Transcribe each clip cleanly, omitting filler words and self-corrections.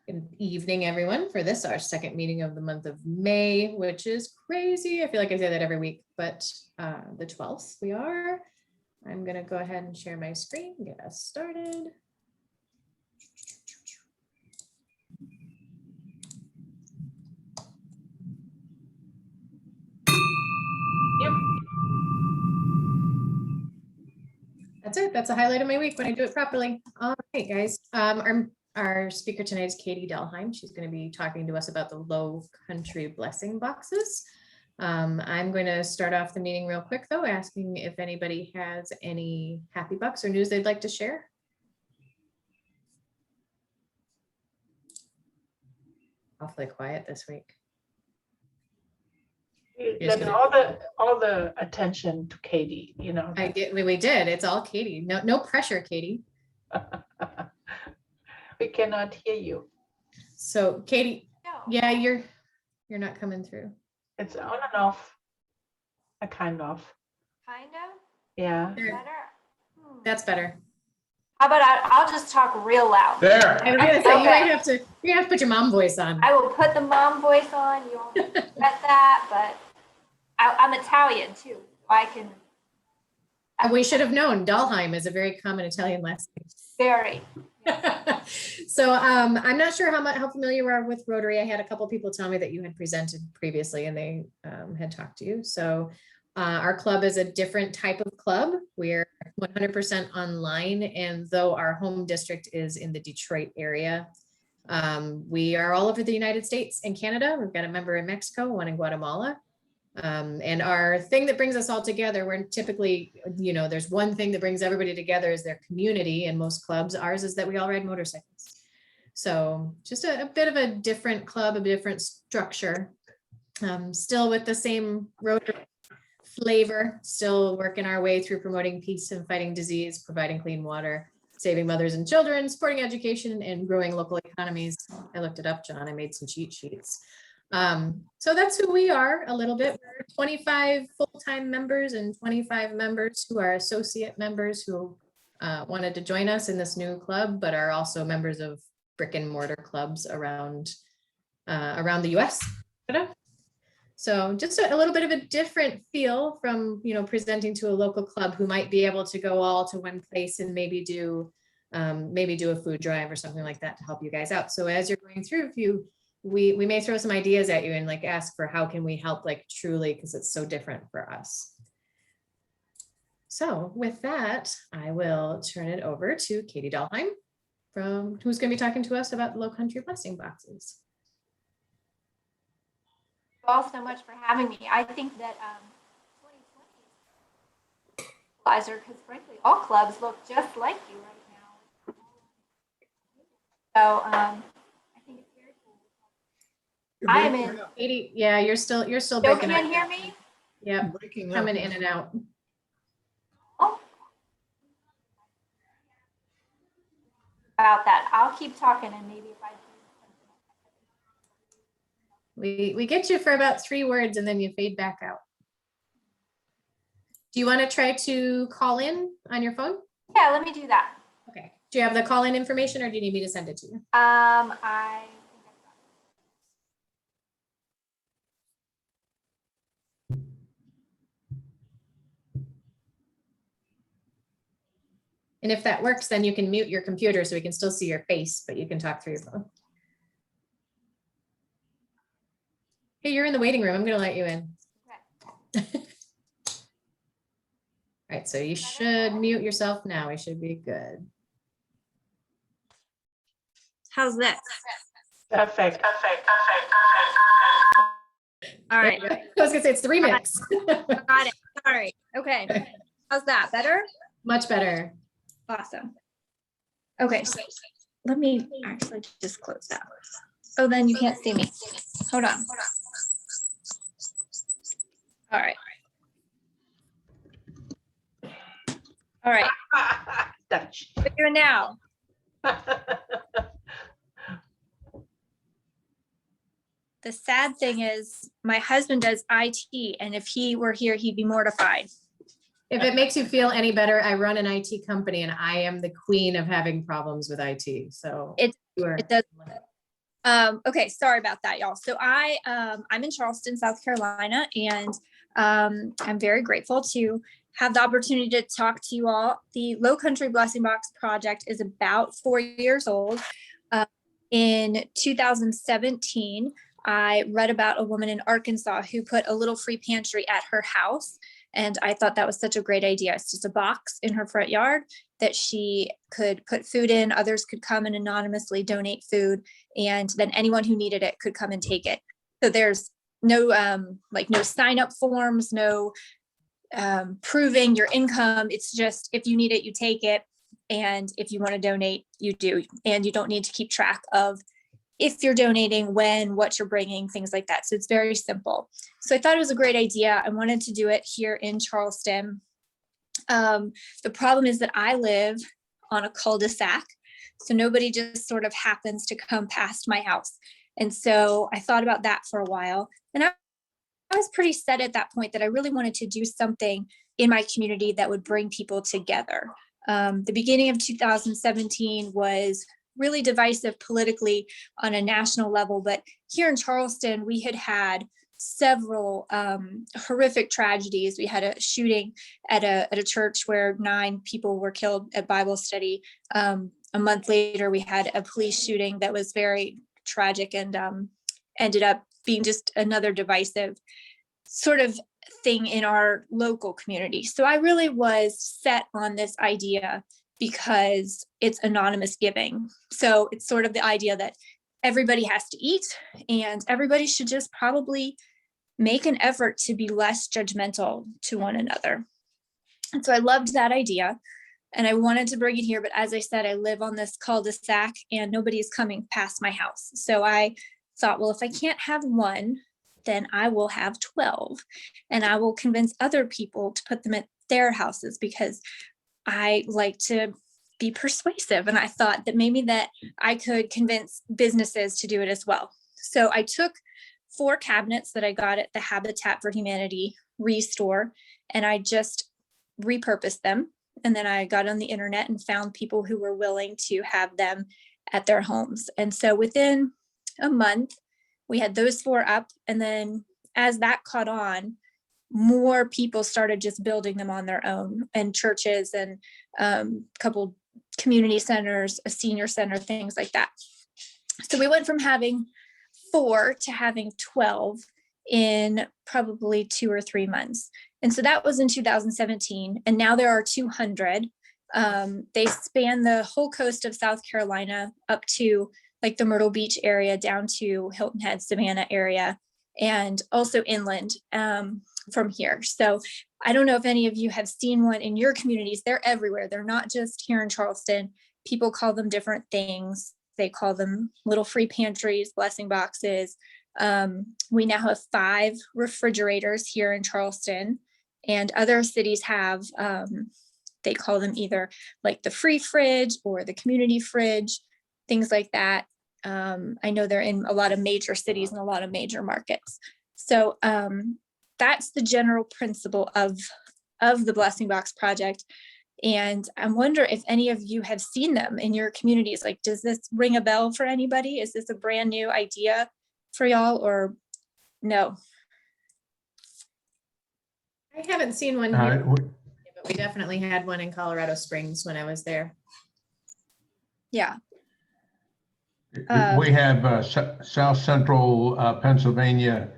Good evening, everyone, for this, our second meeting of the month of May, which is crazy. I feel like I say that every week, but the 12th we are. I'm going to go ahead and share my screen and get us started. Yep. That's it. That's a highlight of my week when I do it properly. All right, guys. Our speaker tonight is Katie Delheim. She's going to be talking to us about the Low Country blessing boxes. I'm going to start off the meeting real quick, though, asking if anybody has any happy bucks or news they'd like to share. Awfully quiet this week. That's all the attention to Katie, you know. We did. It's all Katie. No pressure, Katie. We cannot hear you. So Katie, No. yeah, you're not coming through. It's on and off. Kind of. Kind of? Yeah. There. Better? That's better. How about I'll just talk real loud. There. I was gonna say, Okay. you have to put your mom voice on. I will put the mom voice on. You won't get that, but I'm Italian too. I can We should have known. Dahlheim is a very common Italian last name. very. So I'm not sure how familiar you are with Rotary. I had a couple people tell me that you had presented previously and they had talked to you. So our club is a different type of club. We're 100% online, and though our home district is in the Detroit area, we are all over the United States and Canada. We've got a member in Mexico, one in Guatemala. And our thing that brings us all together, we're typically, there's one thing that brings everybody together is their community. And most clubs, ours is that we all ride motorcycles. So just a bit of a different club, a different structure, still with the same Rotary flavor, still working our way through promoting peace and fighting disease, providing clean water, saving mothers and children, supporting education, and growing local economies. I looked it up, John. I made some cheat sheets. So that's who we are a little bit. We're 25 full-time members and 25 members who are associate members who wanted to join us in this new club, but are also members of brick and mortar clubs around the US. So just a little bit of a different feel from, presenting to a local club who might be able to go all to one place and maybe do a food drive or something like that to help you guys out. So as you're going through, we may throw some ideas at you and ask for how can we help truly, because it's so different for us. So with that, I will turn it over to Katie Delheim, who's going to be talking to us about Low Country blessing boxes. Thank you all so much for having me. I think that 2020 is equalizer, because frankly, all clubs look just like you right now. So I think it's very cool. I am in. Katie, yeah, you're still Still breaking can't up. hear me? Yeah, coming in and out. Oh. About that, I'll keep talking, and maybe if I do something. We get you for about 3 words and then you fade back out. Do you want to try to call in on your phone? Yeah, let me do that. Okay. Do you have the call-in information or do you need me to send it to you? I think I've got it. And if that works, then you can mute your computer so we can still see your face, but you can talk through your phone. Hey, you're in the waiting room. I'm going to let you in. Okay. All right, so you should mute yourself now. We should be good. How's that? Perfect. All right. I was gonna say it's the remix. Got it. Sorry. Okay. How's that? Better? Much better. Awesome. Okay. So let me actually just close that. Oh, then you can't see me. Hold on. All right. All right. Dutch. What are we doing now? The sad thing is my husband does IT, and if he were here, he'd be mortified. If it makes you feel any better, I run an IT company and I am the queen of having problems with IT. So It does. Okay, sorry about that, y'all. So I'm in Charleston, South Carolina, and I'm very grateful to have the opportunity to talk to you all. The Low Country Blessing Box project is about 4 years old. In 2017, I read about a woman in Arkansas who put a little free pantry at her house. And I thought that was such a great idea. It's just a box in her front yard that she could put food in. Others could come and anonymously donate food. And then anyone who needed it could come and take it. So there's no no sign up forms, no proving your income. It's just, if you need it, you take it. And if you want to donate, you do. And you don't need to keep track of if you're donating, when, what you're bringing, things like that. So it's very simple. So I thought it was a great idea. I wanted to do it here in Charleston. The problem is that I live on a cul-de-sac. So nobody just sort of happens to come past my house. And so I thought about that for a while. And I was pretty set at that point that I really wanted to do something in my community that would bring people together. The beginning of 2017 was really divisive politically on a national level, but here in Charleston, we had several horrific tragedies. We had a shooting at a church where 9 people were killed at Bible study. A month later, we had a police shooting that was very tragic and ended up being just another divisive sort of thing in our local community. So I really was set on this idea because it's anonymous giving. So it's sort of the idea that everybody has to eat and everybody should just probably make an effort to be less judgmental to one another. And so I loved that idea and I wanted to bring it here. But as I said, I live on this cul-de-sac and nobody is coming past my house. So I thought, well, if I can't have one, then I will have 12 and I will convince other people to put them at their houses because I like to be persuasive. And I thought that maybe that I could convince businesses to do it as well. So I took 4 cabinets that I got at the Habitat for Humanity restore and I just repurposed them. And then I got on the internet and found people who were willing to have them at their homes. And so within a month, we had those 4 up. And then as that caught on, more people started just building them on their own, and churches and a couple community centers, a senior center, things like that. So we went from having 4 to having 12 in probably 2 or 3 months. And so that was in 2017. And now there are 200. They span the whole coast of South Carolina up to like the Myrtle Beach area down to Hilton Head, Savannah area, and also inland from here. So I don't know if any of you have seen one in your communities. They're everywhere. They're not just here in Charleston. People call them different things. They call them little free pantries, blessing boxes. We now have 5 refrigerators here in Charleston, and other cities have, they call them either like the free fridge or the community fridge, things like that. I know they're in a lot of major cities and a lot of major markets. So that's the general principle of the Blessing Box project. And I wonder if any of you have seen them in your communities. Like, does this ring a bell for anybody? Is this a brand new idea for y'all or no? I haven't seen one here, but we definitely had one in Colorado Springs when I was there. Yeah. We have South Central Pennsylvania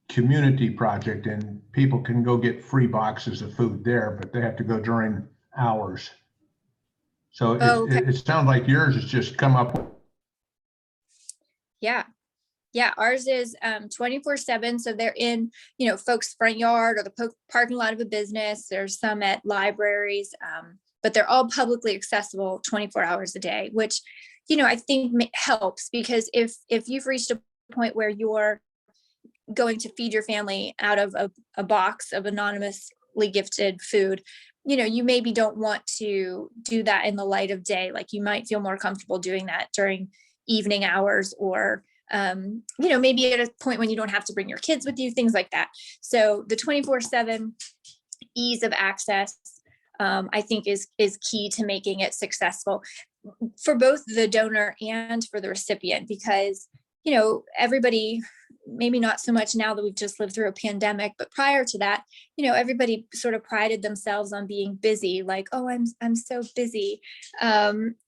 Community Project, and people can go get free boxes of food there, but they have to go during hours. So it sounds like yours has just come up. Yeah. Yeah, ours is 24/7. So they're in, folks' front yard or the parking lot of a business. There's some at libraries, but they're all publicly accessible 24 hours a day, which, I think helps, because if you've reached a point where you're going to feed your family out of a box of anonymously gifted food, you maybe don't want to do that in the light of day. Like, you might feel more comfortable doing that during evening hours or maybe at a point when you don't have to bring your kids with you, things like that. So the 24/7 ease of access, I think is key to making it successful for both the donor and for the recipient, because everybody, maybe not so much now that we've just lived through a pandemic, but prior to that, everybody sort of prided themselves on being busy, like, oh, I'm so busy.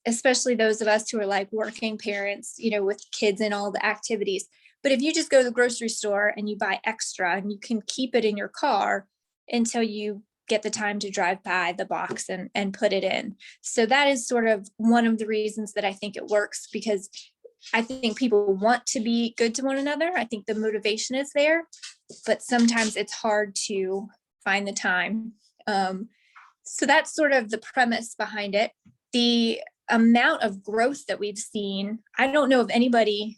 Especially those of us who are like working parents, with kids and all the activities. But if you just go to the grocery store and you buy extra and you can keep it in your car until you get the time to drive by the box and put it in. So that is sort of one of the reasons that I think it works, because I think people want to be good to one another. I think the motivation is there, but sometimes it's hard to find the time. So that's sort of the premise behind it. The amount of growth that we've seen, I don't know of anybody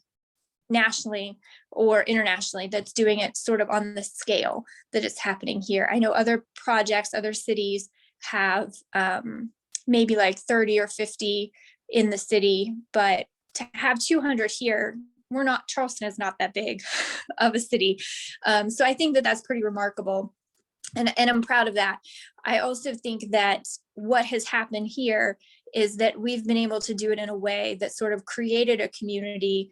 nationally or internationally that's doing it sort of on the scale that it's happening here. I know other projects, other cities have maybe like 30 or 50 in the city, but to have 200 here, Charleston is not that big of a city. So I think that that's pretty remarkable. And I'm proud of that. I also think that what has happened here is that we've been able to do it in a way that sort of created a community,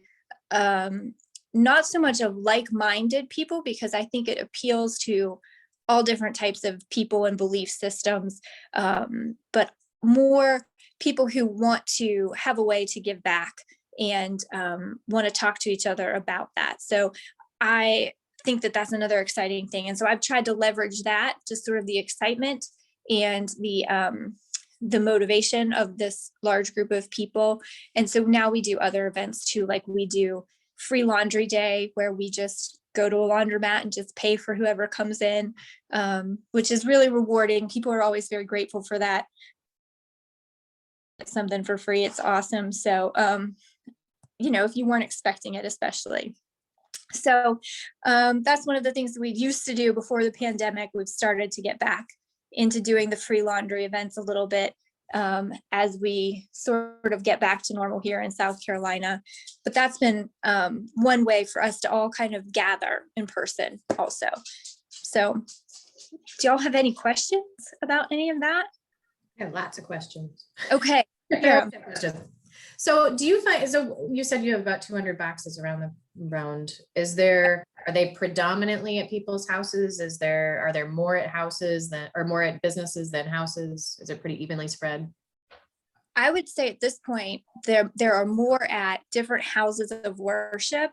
not so much of like-minded people, because I think it appeals to all different types of people and belief systems, but more people who want to have a way to give back and want to talk to each other about that. So I think that that's another exciting thing. And so I've tried to leverage that, just sort of the excitement and the motivation of this large group of people. And so now we do other events too, like we do free laundry day, where we just go to a laundromat and just pay for whoever comes in, which is really rewarding. People are always very grateful for that. Something for free, it's awesome. So if you weren't expecting it, especially. So that's one of the things that we used to do before the pandemic. We've started to get back into doing the free laundry events a little bit as we sort of get back to normal here in South Carolina. But that's been one way for us to all kind of gather in person also. So do y'all have any questions about any of that? I have lots of questions. Okay. Yeah. So do you find, so you said you have about 200 boxes around. Are they predominantly at people's houses? Are there more at houses or more at businesses than houses? Is it pretty evenly spread? I would say at this point, there are more at different houses of worship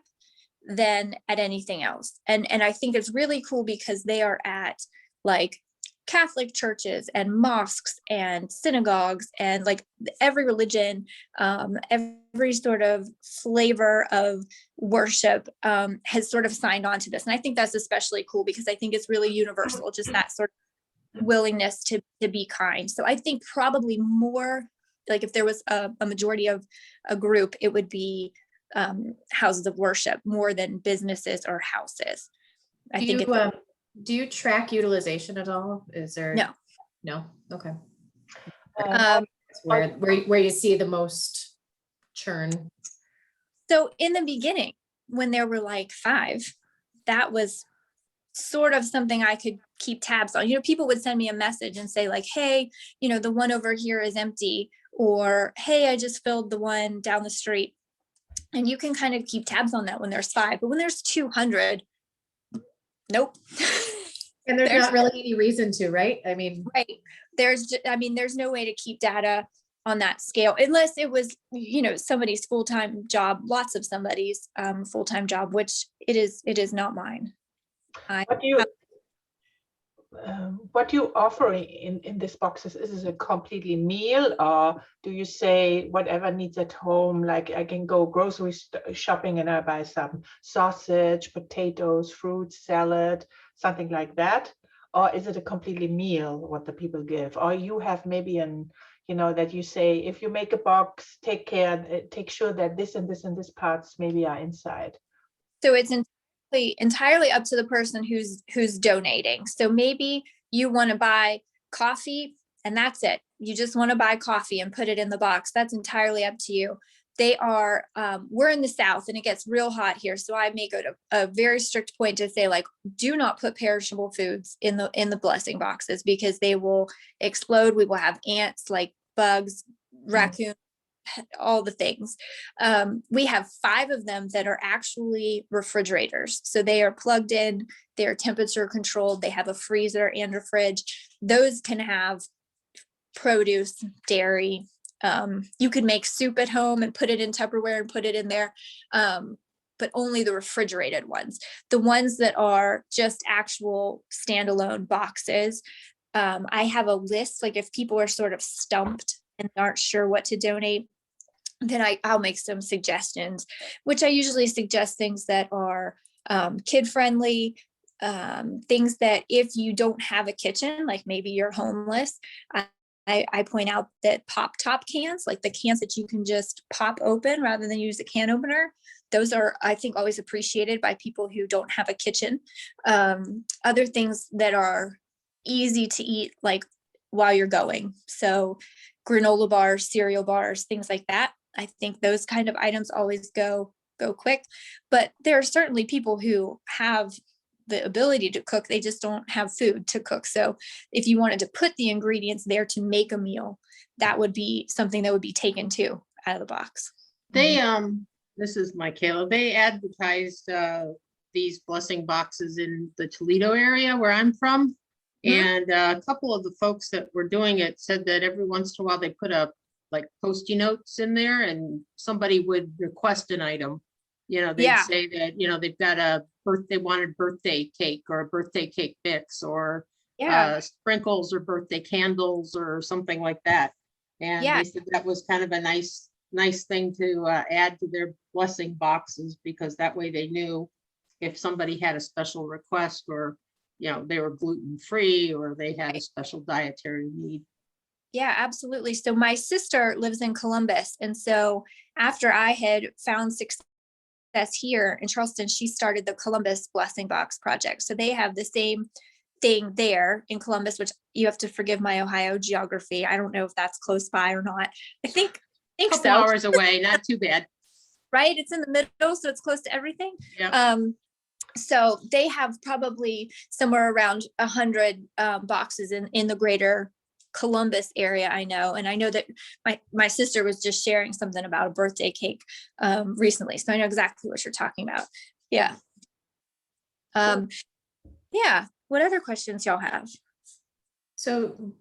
than at anything else. And I think it's really cool because they are at like Catholic churches and mosques and synagogues and like every religion, every sort of flavor of worship has sort of signed on to this. And I think that's especially cool because I think it's really universal, just that sort of willingness to be kind. So I think probably more, like if there was a majority of a group, it would be houses of worship more than businesses or houses. Do you track utilization at all? Is there? No. Okay. Where you see the most churn? So in the beginning, when there were like 5, that was sort of something I could keep tabs on. People would send me a message and say like, hey, the one over here is empty, or hey, I just filled the one down the street. And you can kind of keep tabs on that when there's 5, but when there's 200, nope. And there's not really any reason to, right? I mean, right. There's no way to keep data on that scale unless it was, somebody's full-time job, lots of somebody's full-time job, which it is not mine. What do you offer in these boxes? Is it a completely meal, or do you say whatever needs at home? Like I can go grocery shopping and I buy some sausage, potatoes, fruit, salad, something like that? Or is it a completely meal what the people give? Or you have maybe that you say, if you make a box, take sure that this and this and this parts maybe are inside. So it's entirely up to the person who's donating. So maybe you want to buy coffee and that's it. You just want to buy coffee and put it in the box. That's entirely up to you. We're in the South and it gets real hot here. So I make it a very strict point to say like, do not put perishable foods in the blessing boxes because they will explode. We will have ants, like bugs, raccoons, all the things. We have 5 of them that are actually refrigerators. So they are plugged in, they're temperature controlled, they have a freezer and a fridge. Those can have produce, dairy. You can make soup at home and put it in Tupperware and put it in there. But only the refrigerated ones. The ones that are just actual standalone boxes. I have a list, like if people are sort of stumped and aren't sure what to donate, then I'll make some suggestions, which I usually suggest things that are kid friendly, things that if you don't have a kitchen, like maybe you're homeless, I point out that pop top cans, like the cans that you can just pop open rather than use a can opener, those are, I think, always appreciated by people who don't have a kitchen. Other things that are easy to eat, like while you're going. So granola bars, cereal bars, things like that. I think those kind of items always go quick, but there are certainly people who have the ability to cook. They just don't have food to cook. So if you wanted to put the ingredients there to make a meal, that would be something that would be taken too out of the box. They, this is Michaela, they advertised these blessing boxes in the Toledo area where I'm from. And a couple of the folks that were doing it said that every once in a while they put up like Post-it notes in there and somebody would request an item. You know, they'd say that, you know, they've got a wanted birthday cake or a birthday cake mix or sprinkles or birthday candles or something like that. And they said that was kind of a nice thing to add to their blessing boxes, because that way they knew if somebody had a special request or, you know, they were gluten-free or they had a special dietary need. Yeah, absolutely. So my sister lives in Columbus. And so after I had found success here in Charleston, she started the Columbus Blessing Box Project. So they have the same thing there in Columbus, which you have to forgive my Ohio geography. I don't know if that's close by or not. I think Couple so. hours away, not too bad. Right? It's in the middle, so it's close to everything. Yeah. So they have probably somewhere around 100 boxes in the greater Columbus area, I know. And I know that my sister was just sharing something about a birthday cake recently. So I know exactly what you're talking about. Yeah. Yeah. What other questions y'all have? So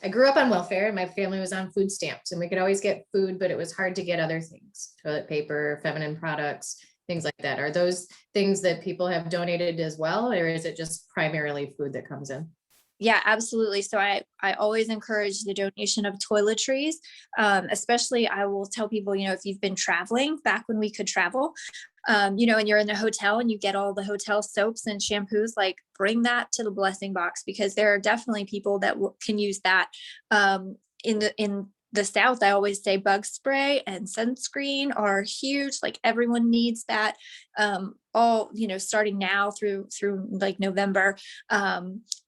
I grew up on welfare and my family was on food stamps, and we could always get food, but it was hard to get other things, toilet paper, feminine products, things like that. Are those things that people have donated as well, or is it just primarily food that comes in? Yeah, absolutely. So I always encourage the donation of toiletries. Especially I will tell people, you know, if you've been traveling back when we could travel, you know, and you're in the hotel and you get all the hotel soaps and shampoos, like bring that to the blessing box, because there are definitely people that can use that. In the South, I always say bug spray and sunscreen are huge. Like everyone needs that. All, you know, starting now through like November.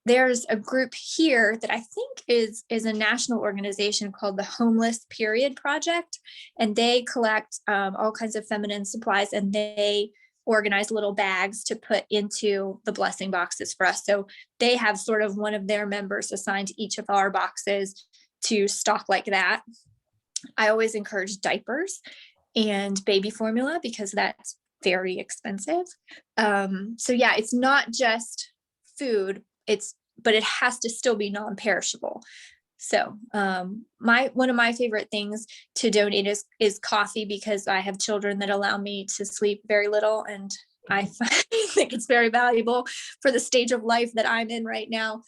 There's a group here that I think is a national organization called the Homeless Period Project, and they collect all kinds of feminine supplies, and they organize little bags to put into the blessing boxes for us. So they have sort of one of their members assigned to each of our boxes to stock like that. I always encourage diapers and baby formula because that's very expensive. So yeah, it's not just food, but it has to still be non-perishable. So one of my favorite things to donate is coffee, because I have children that allow me to sleep very little, and I think it's very valuable for the stage of life that I'm in right now.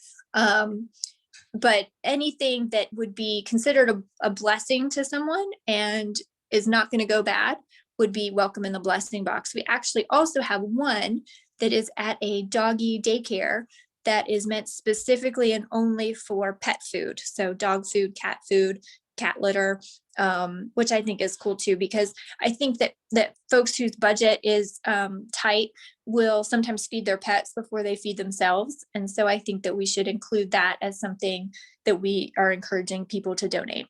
But anything that would be considered a blessing to someone and is not going to go bad would be welcome in the blessing box. We actually also have one that is at a doggy daycare that is meant specifically and only for pet food. So dog food, cat litter, which I think is cool too, because I think that folks whose budget is tight will sometimes feed their pets before they feed themselves. And so I think that we should include that as something that we are encouraging people to donate.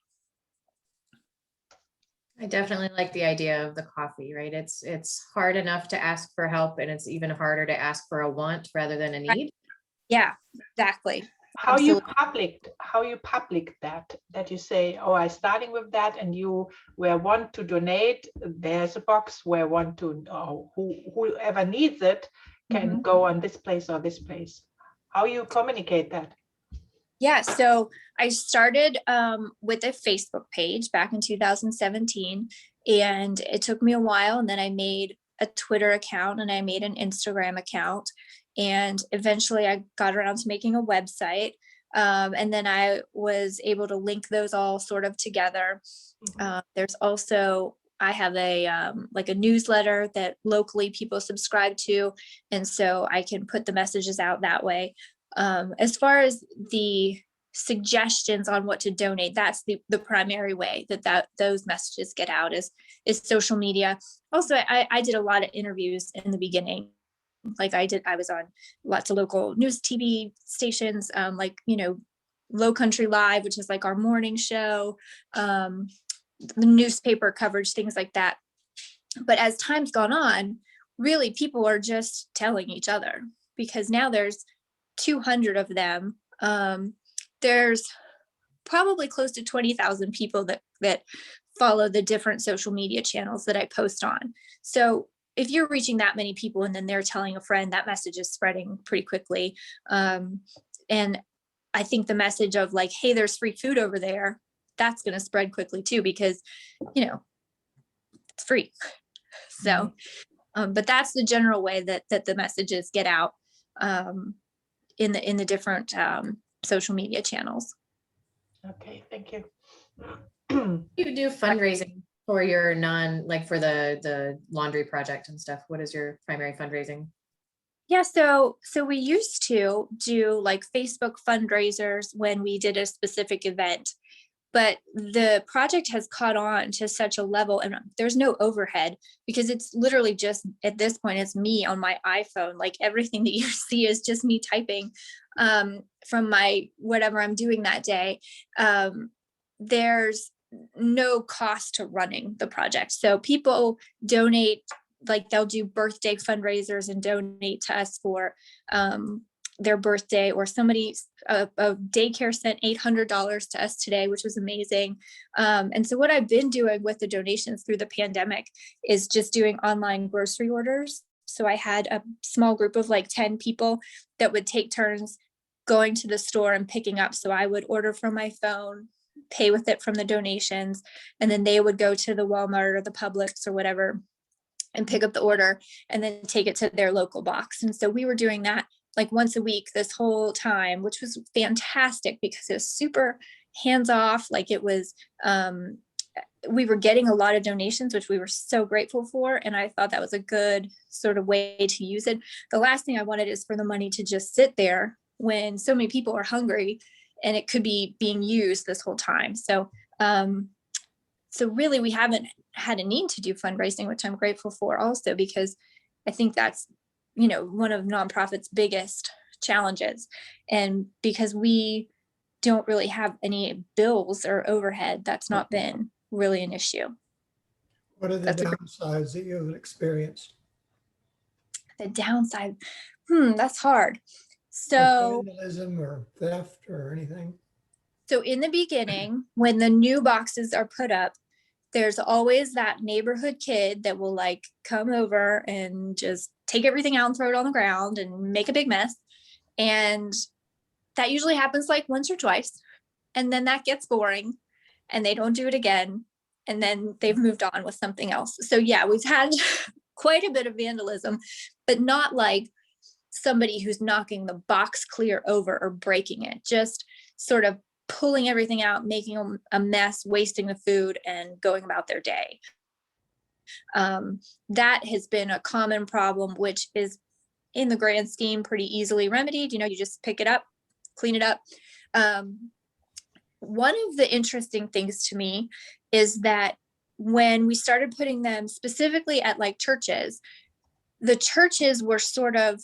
I definitely like the idea of the coffee, right? It's hard enough to ask for help, and it's even harder to ask for a want rather than a need. Yeah, exactly. how you Absolutely. public that you say, oh, I'm starting with that, and you where want to donate, there's a box where want to, whoever needs it can Mhm. go on this place or this place. How you communicate that? Yeah, so I started with a Facebook page back in 2017, and it took me a while, and then I made a Twitter account and I made an Instagram account, and eventually I got around to making a website, and then I was able to link those all sort of together. There's also, I have a like a newsletter that locally people subscribe to, and so I can put the messages out that way. As far as the suggestions on what to donate, that's the primary way that those messages get out is social media. Also, I did a lot of interviews in the beginning. Like I was on lots of local news TV stations, like, Low Country Live, which is like our morning show, the newspaper coverage, things like that. But as time's gone on, really people are just telling each other, because now there's 200 of them. There's probably close to 20,000 people that follow the different social media channels that I post on. So if you're reaching that many people and then they're telling a friend, that message is spreading pretty quickly. And I think the message of like, hey, there's free food over there, that's going to spread quickly too, because, it's free. So, but that's the general way that the messages get out in the different social media channels. Okay, thank you. You do fundraising for your like for the laundry project and stuff. What is your primary fundraising? Yeah, so we used to do like Facebook fundraisers when we did a specific event, but the project has caught on to such a level, and there's no overhead, because it's literally just, at this point, it's me on my iPhone. Like everything that you see is just me typing from my whatever I'm doing that day. There's no cost to running the project. So people donate, like they'll do birthday fundraisers and donate to us for their birthday, or somebody, a daycare sent $800 to us today, which was amazing. And so what I've been doing with the donations through the pandemic is just doing online grocery orders. So I had a small group of like 10 people that would take turns going to the store and picking up. So I would order from my phone, pay with it from the donations, and then they would go to the Walmart or the Publix or whatever and pick up the order and then take it to their local box. And so we were doing that like once a week this whole time, which was fantastic because it was super hands-off. Like it was, we were getting a lot of donations, which we were so grateful for. And I thought that was a good sort of way to use it. The last thing I wanted is for the money to just sit there when so many people are hungry, and it could be being used this whole time. So, so really we haven't had a need to do fundraising, which I'm grateful for also, because I think that's, one of nonprofits' biggest challenges. And because we don't really have any bills or overhead, that's not been really an issue. What are the downsides that you have experienced? The downside, that's hard. So like vandalism or theft or anything? So in the beginning, when the new boxes are put up, there's always that neighborhood kid that will like come over and just take everything out and throw it on the ground and make a big mess. And that usually happens like once or twice. And then that gets boring and they don't do it again. And then they've moved on with something else. So yeah, we've had quite a bit of vandalism, but not like somebody who's knocking the box clear over or breaking it, just sort of pulling everything out, making a mess, wasting the food, and going about their day. That has been a common problem, which is in the grand scheme pretty easily remedied. You just pick it up, clean it up. One of the interesting things to me is that when we started putting them specifically at like churches, the churches were sort of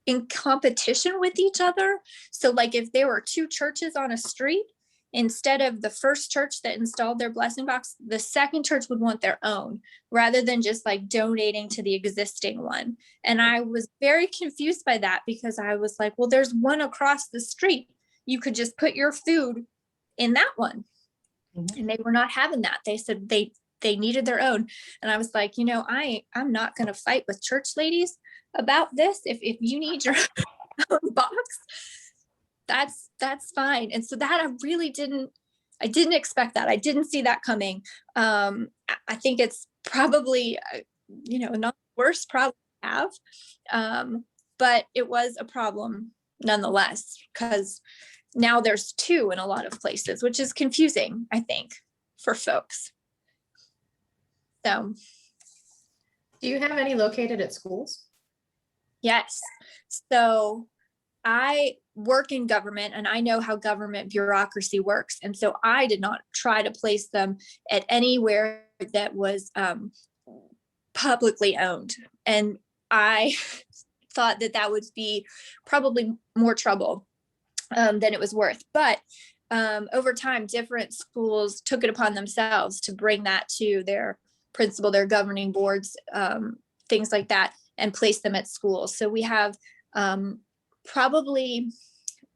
in competition with each other. So like if there were two churches on a street, instead of the first church that installed their blessing box, the second church would want their own rather than just like donating to the existing one. And I was very confused by that because I was like, well, there's one across the street. You could just put your food in that one. And they were not having that. They said they needed their own. And I was like, I'm not going to fight with church ladies about this. If you need your own box, that's fine. And so that I didn't expect that. I didn't see that coming. I think it's probably, not the worst problem to have. But it was a problem nonetheless, because now there's two in a lot of places, which is confusing, I think, for folks. So. Do you have any located at schools? Yes. So I work in government and I know how government bureaucracy works. And so I did not try to place them at anywhere that was publicly owned. And I thought that would be probably more trouble than it was worth. But over time, different schools took it upon themselves to bring that to their principal, their governing boards, things like that, and place them at schools. So we have probably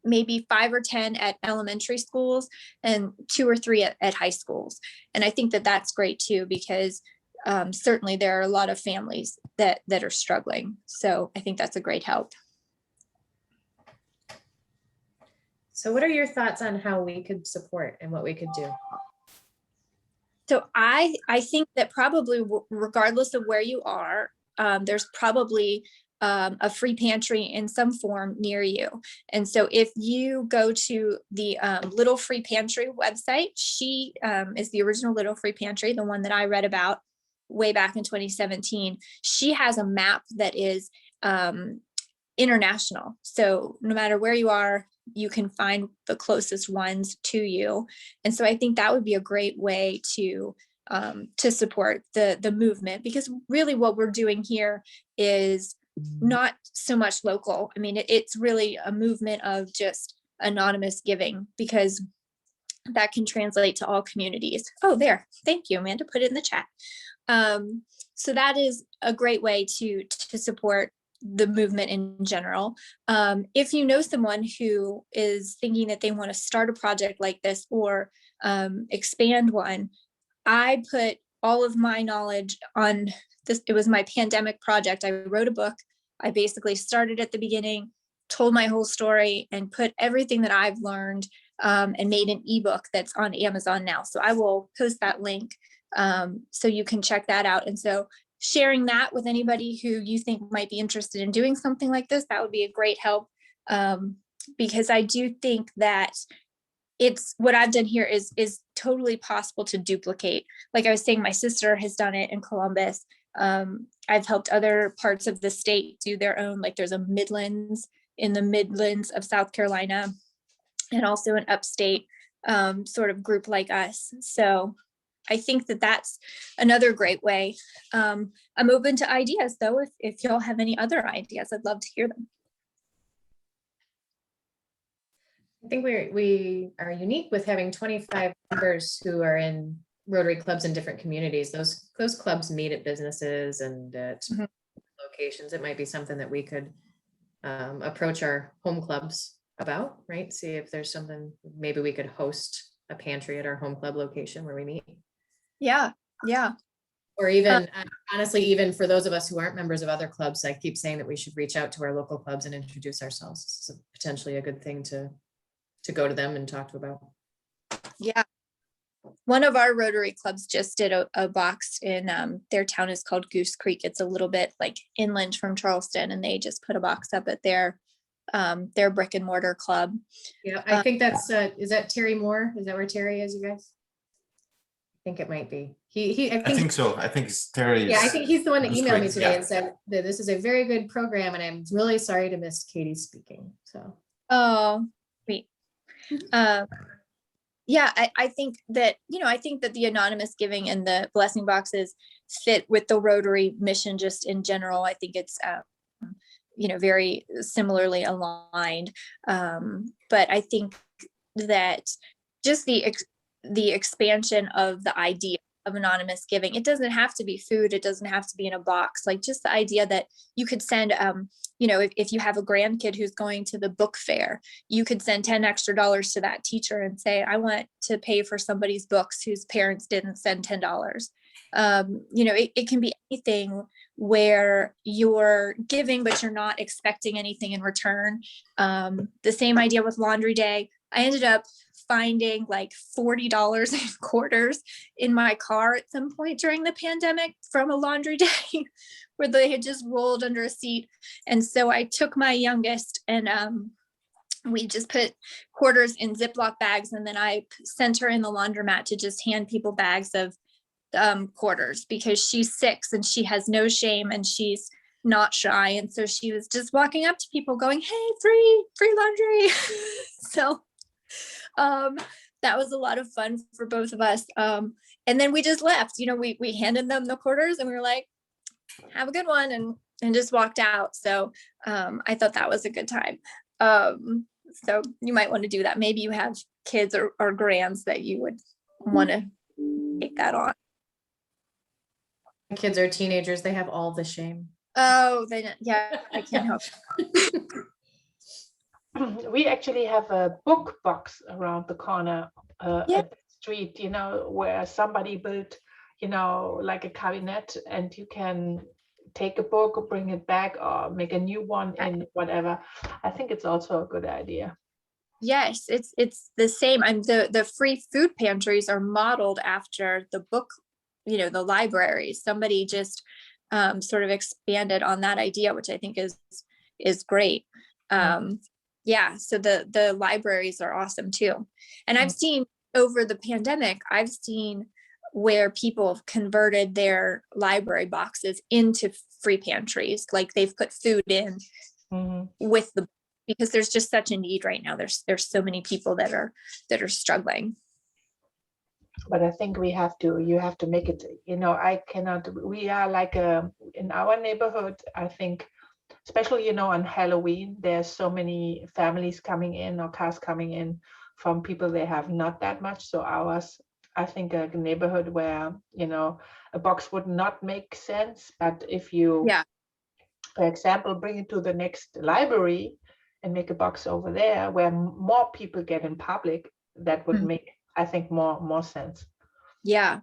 maybe 5 or 10 at elementary schools and 2 or 3 at high schools. And I think that's great too, because certainly there are a lot of families that are struggling. So I think that's a great help. So what are your thoughts on how we could support and what we could do? So I think that probably regardless of where you are, there's probably a free pantry in some form near you. And so if you go to the Little Free Pantry website, she is the original Little Free Pantry, the one that I read about way back in 2017. She has a map that is international. So no matter where you are, you can find the closest ones to you. And so I think that would be a great way to support the movement, because really what we're doing here is not so much local. I mean, it's really a movement of just anonymous giving, because that can translate to all communities. Oh, there. Thank you, Amanda. Put it in the chat. So that is a great way to support the movement in general. If you know someone who is thinking that they want to start a project like this or expand one, I put all of my knowledge on this. It was my pandemic project. I wrote a book. I basically started at the beginning, told my whole story, and put everything that I've learned and made an ebook that's on Amazon now. So I will post that link so you can check that out. And so sharing that with anybody who you think might be interested in doing something like this, that would be a great help, because I do think that it's what I've done here is totally possible to duplicate. Like I was saying, my sister has done it in Columbus. I've helped other parts of the state do their own, like there's a Midlands in the Midlands of South Carolina, and also an upstate sort of group like us. So I think that's another great way. I'm open to ideas though. If y'all have any other ideas, I'd love to hear them. I think we are unique with having 25 members who are in Rotary clubs in different communities. Those clubs meet at businesses and at locations. It might be something that we could approach our home clubs about, right? See if there's something, maybe we could host a pantry at our home club location where we meet. Yeah. Or even, honestly, even for those of us who aren't members of other clubs, I keep saying that we should reach out to our local clubs and introduce ourselves. It's potentially a good thing to go to them and talk to about. Yeah. One of our Rotary clubs just did a box in their town is called Goose Creek. It's a little bit like inland from Charleston, and they just put a box up at their brick and mortar club. Yeah, I think that's, is that Terry Moore? Is that where Terry is, you guys? I think it might be. I think so. I think it's Terry. Yeah, I think he's the one that Goose emailed me Creek, today yeah. and said that this is a very good program, and I'm really sorry to miss Katie speaking. So. Oh, sweet. Yeah, I think that, I think that the anonymous giving and the blessing boxes fit with the Rotary mission just in general. I think it's, very similarly aligned. But I think that just the expansion of the idea of anonymous giving. It doesn't have to be food. It doesn't have to be in a box. Like just the idea that you could send, you know, if you have a grandkid who's going to the book fair, you could send $10 extra to that teacher and say, I want to pay for somebody's books whose parents didn't send $10. You know, it can be anything where you're giving, but you're not expecting anything in return. The same idea with laundry day. I ended up finding like $40 in quarters in my car at some point during the pandemic from a laundry day where they had just rolled under a seat. And so I took my youngest and we just put quarters in Ziploc bags, and then I sent her in the laundromat to just hand people bags of quarters because she's 6 and she has no shame and she's not shy. And so she was just walking up to people going, hey, free laundry. So that was a lot of fun for both of us. And then we just left, you know, we handed them the quarters and we were like, have a good one, and just walked out. So I thought that was a good time. So you might want to do that. Maybe you have kids or grands that you would want to take that on. Kids are teenagers, they have all the shame. Oh, then yeah, I can't help. We actually have a book box around the corner Yeah. at the street, you know, where somebody built, you know, like a cabinet, and you can take a book or bring it back or make a new one in whatever. I think it's also a good idea. Yes, it's the same. And the free food pantries are modeled after the book, you know, the libraries. Somebody just sort of expanded on that idea, which I think is great. Yeah, so the libraries are awesome too. And I've seen over the pandemic, I've seen where people have converted their library boxes into free pantries. Like they've put food in with the, because there's just such a need right now. There's so many people that are struggling. But I think you have to make it, you know, we are like in our neighborhood, I think, especially, you know, on Halloween, there's so many families coming in or cars coming in from people they have not that much. So ours, I think, a neighborhood where, you know, a box would not make sense. But if you, for example, bring it to the next library and make a box over there where more people get in public, that would make, I think, more sense. Yeah.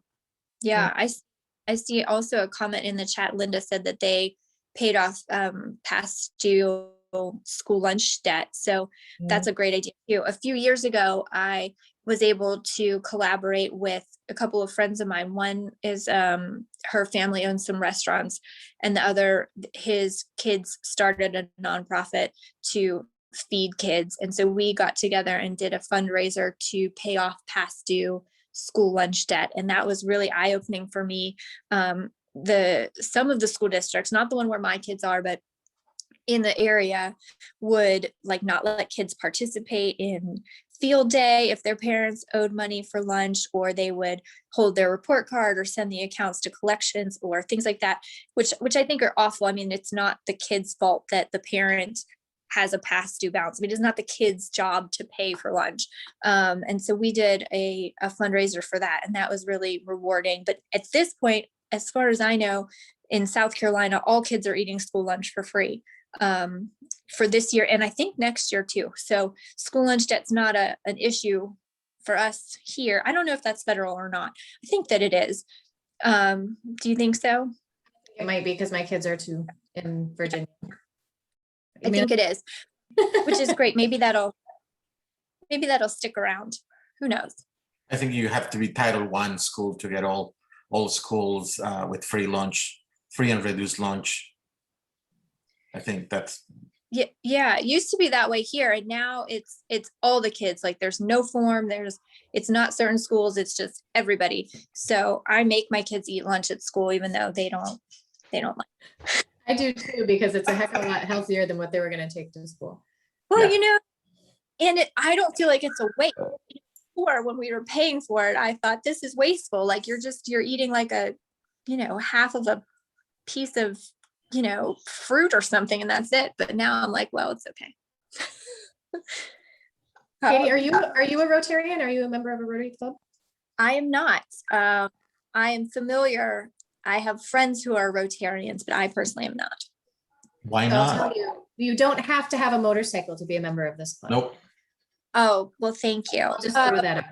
I see also a comment in the chat. Linda said that they paid off past due school lunch debt. So that's a great idea too. A few years ago, I was able to collaborate with a couple of friends of mine. One is her family owns some restaurants, and the other, his kids started a nonprofit to feed kids. And so we got together and did a fundraiser to pay off past due school lunch debt. And that was really eye-opening for me. Some of the school districts, not the one where my kids are, but in the area, would like not let kids participate in field day if their parents owed money for lunch, or they would hold their report card or send the accounts to collections or things like that, which I think are awful. I mean, it's not the kid's fault that the parent has a past due balance. I mean, it's not the kid's job to pay for lunch. And so we did a fundraiser for that, and that was really rewarding. But at this point, as far as I know, in South Carolina, all kids are eating school lunch for free for this year, and I think next year too. So school lunch debt's not an issue for us here. I don't know if that's federal or not. I think that it is. Do you think so? It might be because my kids are too in Virginia. I think it is, which is great. Maybe that'll stick around. Who knows? I think you have to be Title I school to get all schools with free lunch, free and reduced lunch. I think that's. Yeah. It used to be that way here, and now it's all the kids. Like there's no form. It's not certain schools. It's just everybody. So I make my kids eat lunch at school, even though they don't like. I do too, because it's a heck of a lot healthier than what they were going to take to school. Well, you know, and I don't feel like it's a waste. Before, when we were paying for it, I thought this is wasteful. Like you're eating like a, you know, half of a piece of, you know, fruit or something, and that's it. But now I'm like, well, it's okay. Katie, are you a Rotarian? Are you a member of a Rotary Club? I am not. I am familiar. I have friends who are Rotarians, but I personally am not. Why So I'll tell not? you don't have to have a motorcycle to be a member of this club. Nope. Oh, well, thank you. I'll just throw that out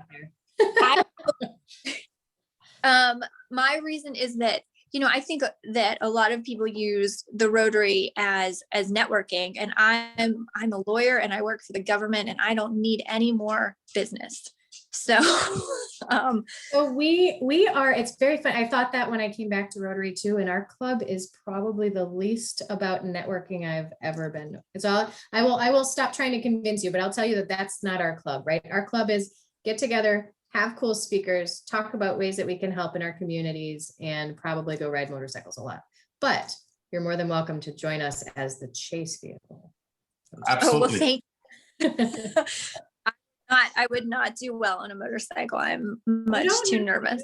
there. My reason is that, I think that a lot of people use the Rotary as networking, and I'm a lawyer and I work for the government and I don't need any more business. So, So we are, it's very fun. I thought that when I came back to Rotary too, and our club is probably the least about networking I've ever been. It's all, I will stop trying to convince you, but I'll tell you that that's not our club, right? Our club is get together, have cool speakers, talk about ways that we can help in our communities, and probably go ride motorcycles a lot. But you're more than welcome to join us as the chase vehicle. Absolutely. oh, well, thank I would not do well on a motorcycle. I'm much too nervous.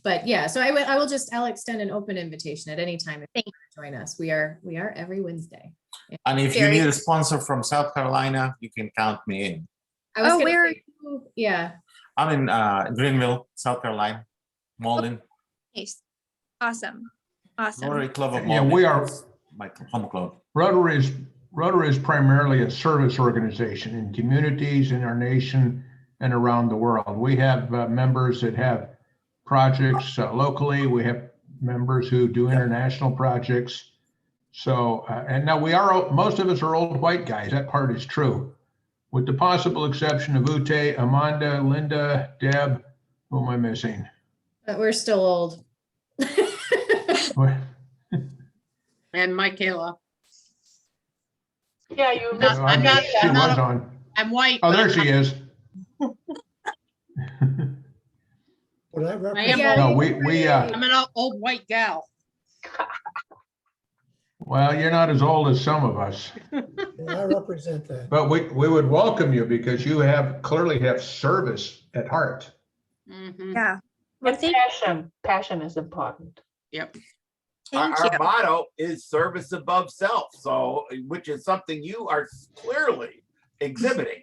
But yeah, so I'll extend an open invitation at any time if you want to join us. We are every Wednesday. And if you need a sponsor from South Carolina, you can count me in. I was where? Yeah. I'm in Greenville, South Carolina, Malden. Nice. Awesome. Rotary Club of Yeah, Malden. we are. My home club. Rotary is primarily a service organization in communities in our nation and around the world. We have members that have projects locally. We have members who do international projects. So, and now most of us are old white guys. That part is true. With the possible exception of Ute, Amanda, Linda, Deb, who am I missing? But we're still old. And Michaela. Yeah, you. I'm not- She was on. I'm white. Oh, but there she is. Would I am represent? No, we I'm an old white gal. well, you're not as old as some of us, I represent that. but we would welcome you because you clearly have service at heart. Mhm. Yeah. Well, And passion is important. Yep. thank Our you. motto is service above self, so which is something you are clearly exhibiting.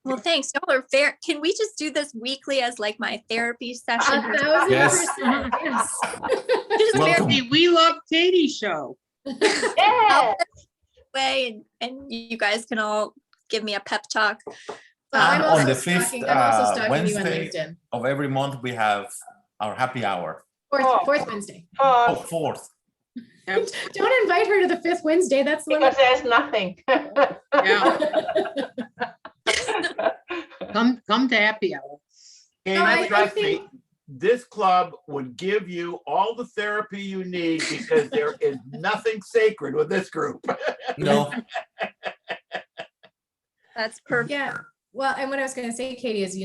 Well, thanks. Y'all are fair. Can we just do this weekly as like my therapy session? 1,000%. Yes. Yes. Just Welcome. Hey, we love Katie's show. Yeah. way and you guys can all give me a pep talk. And I'm on the also 5th stalking- I'm also stalking you on Wednesday LinkedIn. of every month, we have our happy hour. Fourth Wednesday. Oh, 4th. Yep. Don't invite her to the 5th Wednesday. That's the one. Because there's nothing. Come to happy hour. And No, I trust me, think- this club would give you all the therapy you need because there is nothing sacred with this group. No, That's perfect. Yeah. Well, and what I was going to say, Katie, is,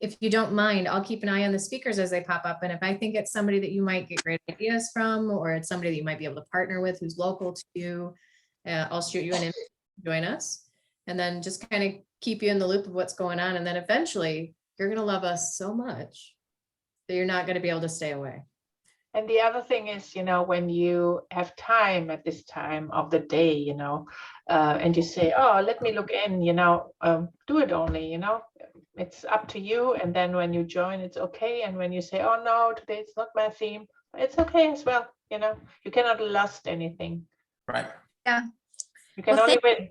if you don't mind, I'll keep an eye on the speakers as they pop up. And if I think it's somebody that you might get great ideas from, or it's somebody that you might be able to partner with who's local to you, I'll shoot you an invite to join us, and then just kind of keep you in the loop of what's going on. And then eventually you're going to love us so much that you're not going to be able to stay away. And the other thing is, when you have time at this time of the day, and you say, oh, let me look in, do it only, it's up to you. And then when you join, it's okay. And when you say, oh, no, today it's not my theme, it's okay as well. You cannot lose anything. right. Yeah. You can Well, only win.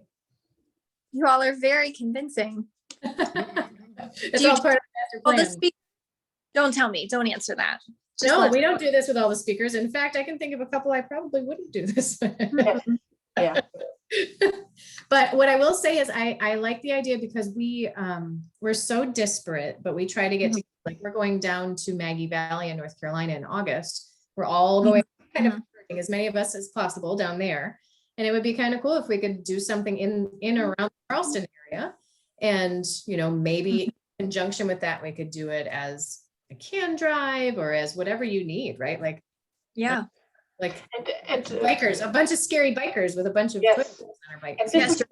You all are very convincing. It's Do you all part of the Well, the master plan. speak. Don't tell me. Don't answer that. Just No, let- we don't do this with all the speakers. In fact, I can think of a couple I probably wouldn't do this with. Yeah. But what I will say is I like the idea because we're so disparate, but we try to get to, like, we're going down to Maggie Valley in North Carolina in August. We're all going kind of as many of us as possible down there. And it would be kind of cool if we could do something in around the Charleston area. And, maybe in conjunction with that, we could do it as a can drive or as whatever you need, right? Like, Yeah. And bikers, a bunch of scary bikers with a bunch of Yes. footballs on our And bikes. this, is,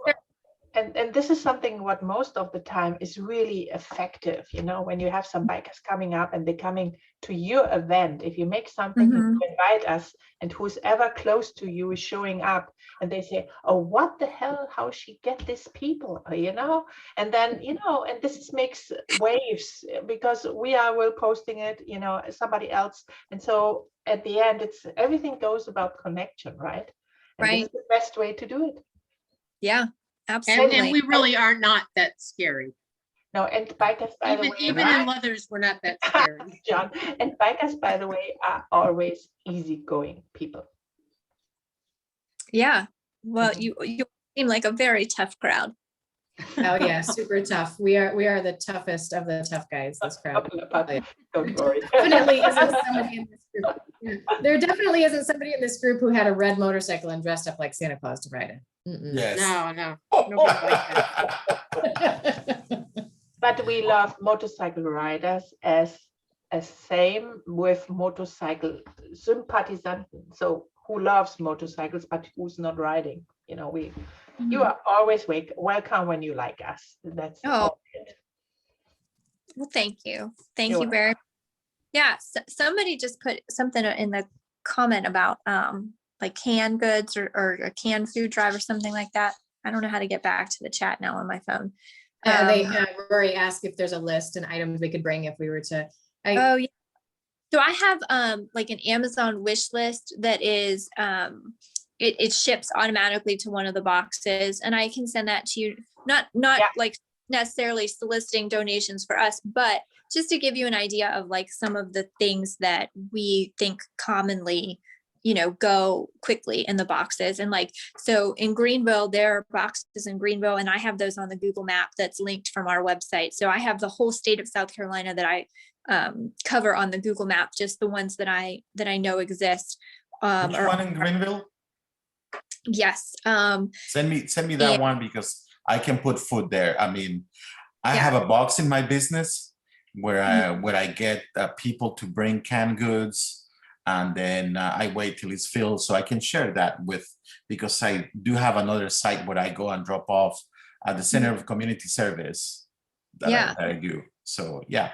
And this is something what most of the time is really effective, you know, when you have some bikers coming up and they're coming to your event. If you make something, you invite us, and who's ever close to you is showing up, and they say, oh, what the hell, how she get these people, you know? And then, you know, and this makes waves, because we are will posting it, you know, somebody else. And so at the end, it's everything goes about connection, right? And this is the best way to do it. Yeah, And absolutely. we really are not that scary. No, and bikers, by the way, Even in Leathers, we're not that scary. John, and bikers, by the way, are always easygoing people. Yeah. Well, you seem like a very tough crowd. Oh yeah, super tough. We are the toughest of the tough guys, this crowd. Don't worry. Definitely isn't somebody in this group. Yeah. There definitely isn't somebody in this group who had a red motorcycle and dressed up like Santa Claus to ride it. Yes. No, nobody like that. But we love motorcycle riders as same with motorcycle sympathisanten. So who loves motorcycles but who's not riding? You know, you are always welcome when you like us. That's all it. Well, thank you. Thank You're you very much. Yeah, somebody just put something in the comment about like canned goods or a canned food drive or something like that. I don't know how to get back to the chat now on my phone. Rory asked if there's a list and items we could bring if we were to. Oh yeah. So I have like an Amazon wish list that is it ships automatically to one of the boxes, and I can send that to you. Not like necessarily soliciting donations for us, but just to give you an idea of like some of the things that we think commonly, you know, go quickly in the boxes. And like, so in Greenville, there are boxes in Greenville, and I have those on the Google map that's linked from our website. So I have the whole state of South Carolina that I cover on the Google map, just the ones that I know exist. Which one in Greenville? Yes. Send me that one, because I can put food there. I mean, I have a box in my business where I get people to bring canned goods, and then I wait till it's filled so I can share that because I do have another site where I go and drop off at the Center of Community Service that I do. So yeah.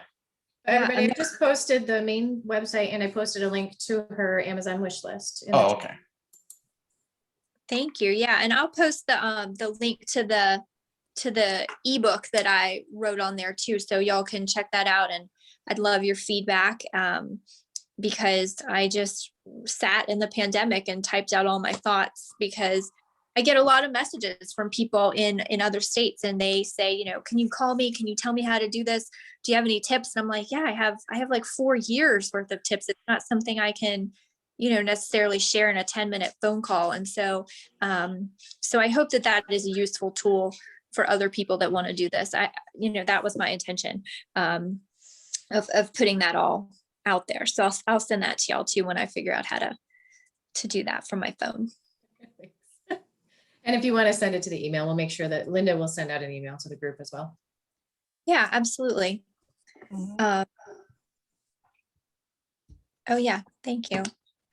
Everybody, I just posted the main website, and I posted a link to her Amazon wish list. Oh, okay. Thank you. Yeah, and I'll post the link to the ebook that I wrote on there too, so y'all can check that out. And I'd love your feedback because I just sat in the pandemic and typed out all my thoughts, because I get a lot of messages from people in other states, and they say, you know, can you call me? Can you tell me how to do this? Do you have any tips? And I'm like, yeah, I have like 4 years worth of tips. It's not something I can, you know, necessarily share in a 10-minute phone call. And so, so I hope that is a useful tool for other people that want to do this. You know, that was my intention of putting that all out there. So I'll send that to y'all too when I figure out how to do that from my phone. And if you want to send it to the email, we'll make sure that Linda will send out an email to the group as well. Yeah, absolutely. Oh yeah, thank you.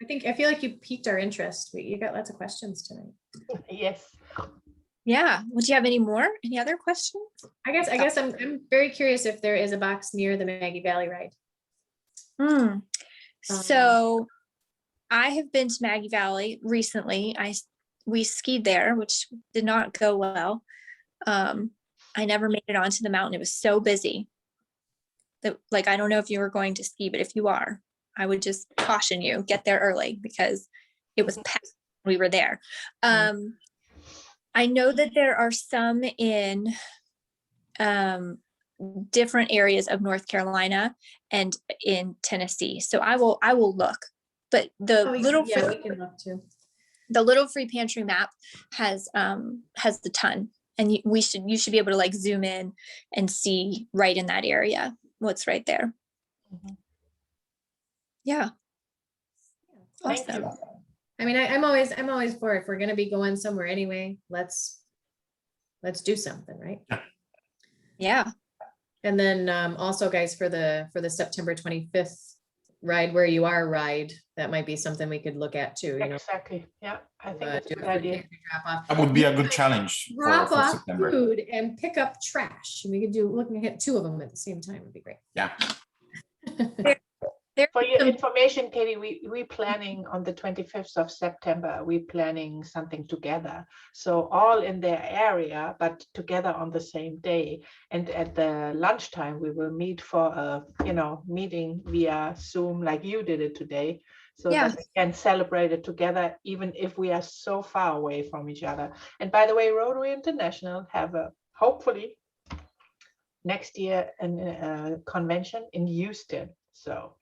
I feel like you piqued our interest. You got lots of questions tonight. Yes. Yeah. Would you have any more? Any other questions? I guess I'm very curious if there is a box near the Maggie Valley ride. So I have been to Maggie Valley recently. We skied there, which did not go well. I never made it onto the mountain. It was so busy that, like, I don't know if you were going to ski, but if you are, I would just caution you, get there early, because it was packed when we were there. I know that there are some in different areas of North Carolina and in Tennessee. So I will look, but the we can look too. The Little Free Pantry map has the ton, and you should be able to like zoom in and see right in that area what's right there. Yeah. Awesome. I mean, I'm always for it. If we're going to be going somewhere anyway, let's do something, right? Yeah. And then also, guys, for the September 25th ride where you are ride, that might be something we could look at too, you know. Exactly. Yeah, I think that's a do good a food idea. pantry drop off. That would be a good challenge Drop for off September. food and pick up trash. We could do, looking at 2 of them at the same time would be great. Yeah. For your information, Katie, we planning on the 25th of September, we planning something together. So all in their area, but together on the same day. And at the lunchtime, we will meet for a, meeting via Zoom like you did it today. So that we can celebrate it together, even if we are so far away from each other. And by the way, Rotary International have a, hopefully, next year, a convention in Houston. So.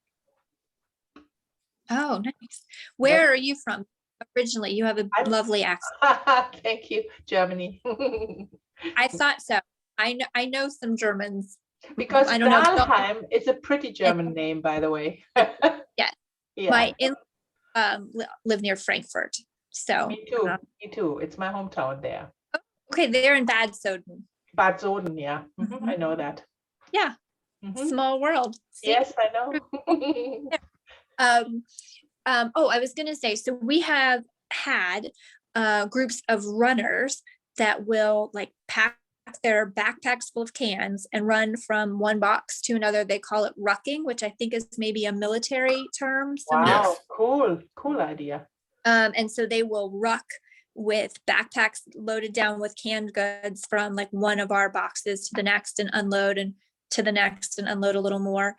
Oh, nice. Where are you from originally? You have a lovely accent. Thank you, Germany. I thought so. I know some Germans. Because I don't know. Dahlheim is a pretty German name, by the way. Yes. Yeah. My in live near Frankfurt. So Me too. Me too. It's my hometown there. okay, they're in Bad Soden. Bad Soden, yeah. I know that. Yeah. Small world. See? Yes, I know. Oh, I was gonna say, so we have had groups of runners that will like pack their backpacks full of cans and run from one box to another. They call it rucking, which I think is maybe a military term. Wow, Yes. cool idea. And so they will ruck with backpacks loaded down with canned goods from like one of our boxes to the next and unload, and to the next and unload a little more,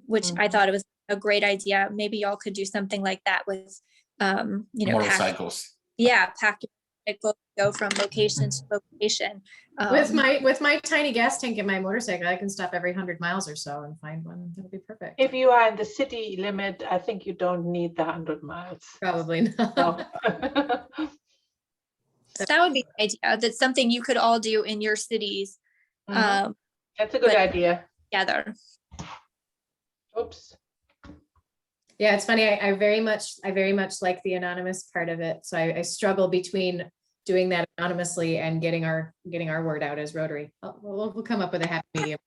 which I thought it was a great idea. Maybe y'all could do something like that with, Motorcycles. pack your motorcycle, go from location to location. With my tiny gas tank in my motorcycle, I can stop every 100 miles or so and find one. That'll be perfect. If you are in the city limit, I think you don't need the 100 miles. Probably not. No. That would be an idea. That's something you could all do in your cities. That's a good idea. Together. Oops. Yeah, it's funny. I very much like the anonymous part of it. So I struggle between doing that anonymously and getting our word out as Rotary. We'll come up with a happy medium.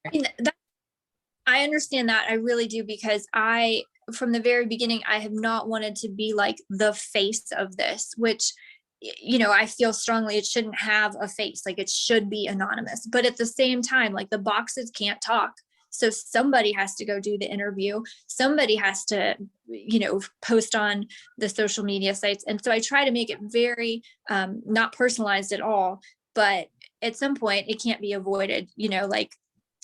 I understand that. I really do, because from the very beginning, I have not wanted to be like the face of this, which, I feel strongly it shouldn't have a face. Like it should be anonymous. But at the same time, like the boxes can't talk. So somebody has to go do the interview. Somebody has to, post on the social media sites. And so I try to make it very not personalized at all. But at some point it can't be avoided, like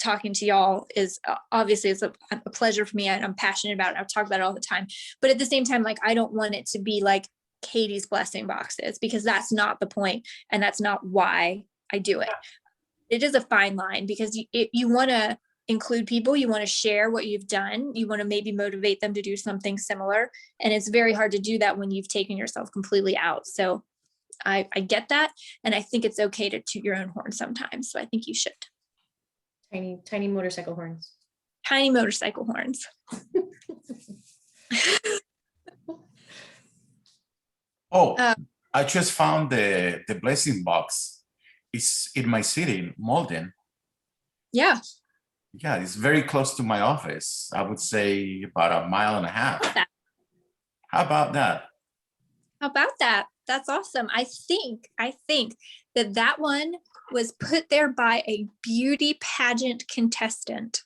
talking to y'all is obviously it's a pleasure for me, and I'm passionate about it. I've talked about it all the time. But at the same time, like I don't want it to be like Katie's blessing boxes, because that's not the point, and that's not why I do it. It is a fine line, because you want to include people, you want to share what you've done, you want to maybe motivate them to do something similar, and it's very hard to do that when you've taken yourself completely out. So I get that, and I think it's okay to toot your own horn sometimes. So I think you should. Tiny motorcycle horns. Tiny motorcycle horns. I just found the blessing box. It's in my city, Malden. Yeah. Yeah, it's very close to my office. I would say about 1.5 miles. How about that? How about that? That's awesome. I think that one was put there by a beauty pageant contestant.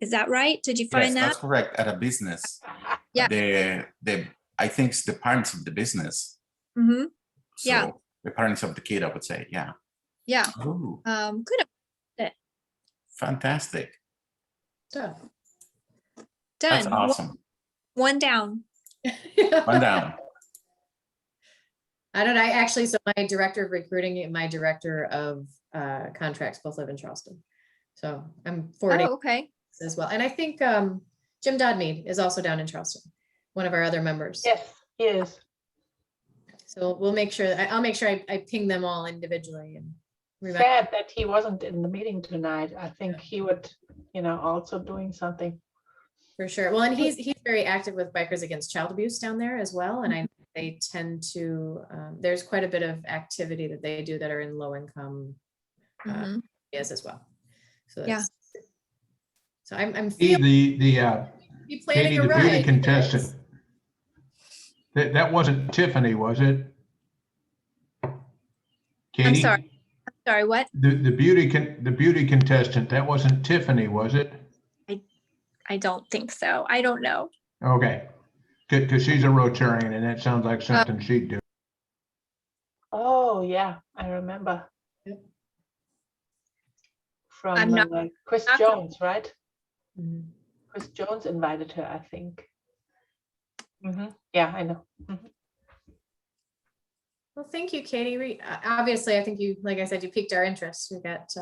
Is that right? Did you find that? That's correct. At a business. Yeah. I think it's the parents of the business. Mm-hmm. So yeah. The parents of the kid, I would say. Yeah. Yeah. Ooh. Good. Fantastic. Done. That's awesome. One down. One down. I don't know. So my director of recruiting and my director of contracts both live in Charleston. So I'm forwarding okay. as well. And I think Jim Dodmead is also down in Charleston, one of our other members. Yes, he is. So we'll make sure, I'll make sure I ping them all individually. And sad that he wasn't in the meeting tonight. I think he would, also doing something. For sure. Well, and he's very active with Bikers Against Child Abuse down there as well. And they tend to, there's quite a bit of activity that they do that are in low income areas as well. So yeah. So I'm the Be planning Katie, a the beauty ride, you guys. contestant. That wasn't Tiffany, was it? Katie? Sorry, what? The beauty contestant, that wasn't Tiffany, was it? I don't think so. I don't know. Okay, good, because she's a Rotarian and that sounds like something she'd do. Oh, yeah, I remember. Yep. From I'm not- Chris not- Jones, right? Mhm. Chris Jones invited her, I think. Yeah, I know. Well, thank you, Katie. Obviously, I think you, like I said, you piqued our interest. We've got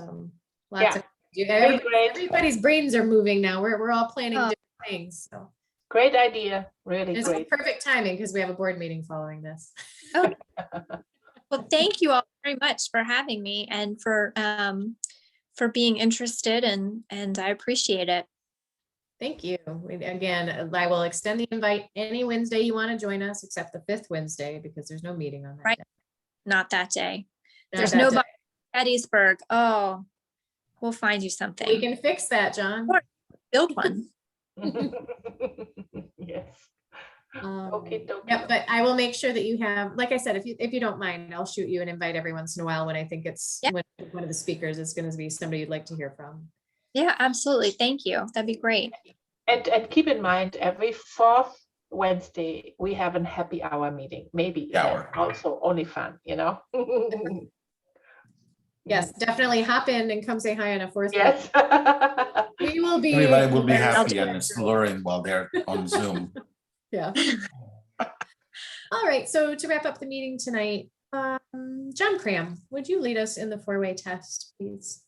lots Yeah. of, Very great. everybody's brains are moving now. We're all planning Oh. different things. So Great idea, really it's great. perfect timing because we have a board meeting following this. Well, thank you all very much for having me and for being interested, and I appreciate it. Thank you. Again, I will extend the invite any Wednesday you want to join us, except the 5th Wednesday, because there's no meeting on that Right. day. Not that day. Not There's that no day. Gettysburg. Oh, we'll find you We something. can fix that, John. Build one. Yes. Um, Okay, Yeah, but I will make sure that you have, like I said, if you don't mind, I'll shoot you an invite every once in a while when I think it's Yep. when one of the speakers is going to be somebody you'd like to hear from. Yeah, absolutely. Thank you. That'd be great. And keep in mind, every 4th Wednesday, we have a happy hour meeting, maybe Hour. also only fun, you know? Yes, definitely hop in and come say hi on a 4th. Yes. We will be. Everybody will be there. happy and slurring while they're on Zoom. Yeah. All right, so to wrap up the meeting tonight, John Cram, would you lead us in the 4-way test, please?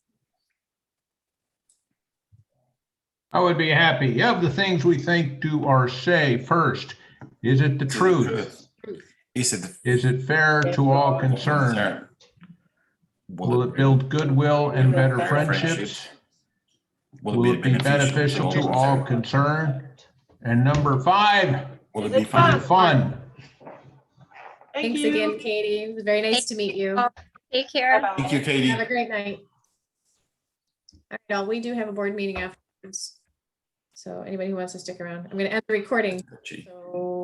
I would be happy. Of the things we think, do, or say, first, is it the truth? Is it Is it fair to all concerned? concern? Will it build goodwill and better friendships? Will it be beneficial to all concerned? And number 5, Will Is it be it fun? fun? Thanks again, Katie. It was very nice to meet you. Take care. Bye-bye. Thank you, Katie. Have a great night. All right, we do have a board meeting afterwards. So anybody who wants to stick around, I'm going to end the recording. So